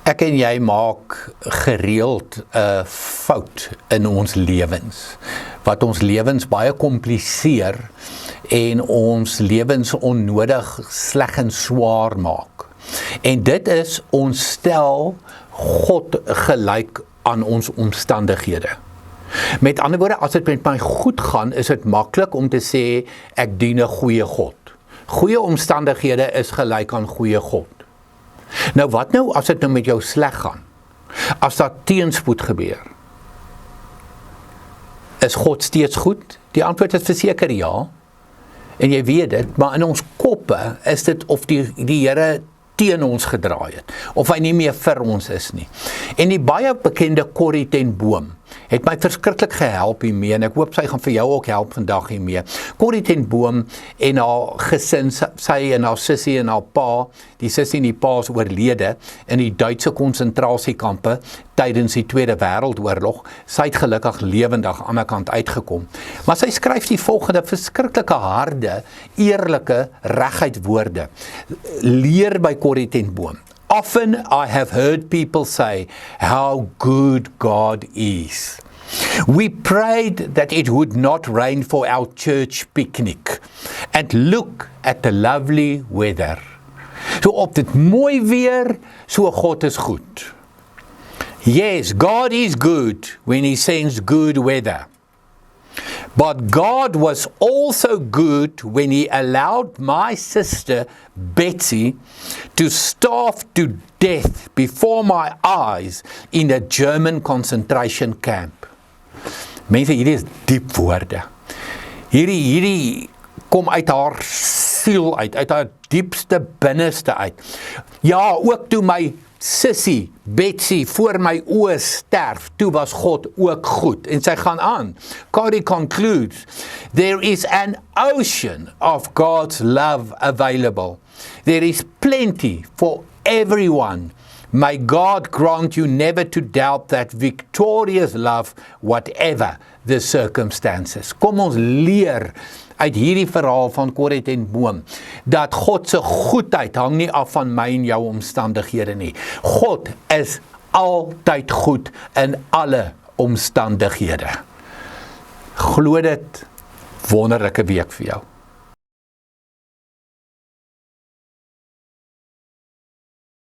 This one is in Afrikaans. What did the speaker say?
Ek en jy maak gereeld 'n fout in ons lewens, wat ons lewens baie kompliseer en ons lewens onnodig sleg en swaar maak. En dit is ons stel God gelyk aan ons omstandighede. Met ander woorde, as dit met my goed gaan, is dit maklik om te sê, ek dien 'n goeie God. Goeie omstandighede is gelyk aan goeie God. Nou wat nou as dit nou met jou sleg gaan? As daar teenspoed gebeur? Is God steeds goed? Die antwoord is verseker ja. En jy weet dit, maar in ons koppe is dit of die Here teen ons gedraai het, of hy nie meer vir ons is nie. En die baie bekende Corrie ten Boom het my verskriklik gehelp hiermee, en ek hoop sy gaan vir jou ook help vandag hiermee. Corrie ten Boom en haar gesin, sy en haar sussie en haar pa, die sussie en die pa is oorlede in die Duitse konsentrasiekampe tydens die Tweede Wêreldoorlog. Sy het gelukkig lewendig aan die kant uitgekom. Maar sy skryf die volgende verskriklike harde, eerlike, reguit woorde. Leer by Corrie ten Boom. Often I have heard people say how good God is. We prayed that it would not rain for our church picnic. And look at the lovely weather. So op dit mooi weer, so God is goed. Yes, God is good when He sends good weather. But God was also good when He allowed my sister Betsy to starve to death before my eyes in a German concentration camp. Mense, hierdie is diep woorde. Hierdie kom uit haar siel uit haar diepste binneste uit. Ja, ook toe my sussie, Betsy, voor my oë sterf, toe was God ook goed. En sy gaan aan. Corrie concludes, there is an ocean of God's love available. There is plenty for everyone. May God grant you never to doubt that victorious love, whatever the circumstances. Kom ons leer uit hierdie verhaal van Corrie ten Boom, dat God se goedheid hang nie af van my en jou omstandighede nie. God is altyd goed in alle omstandighede. Glo dit, wonderlike week vir jou.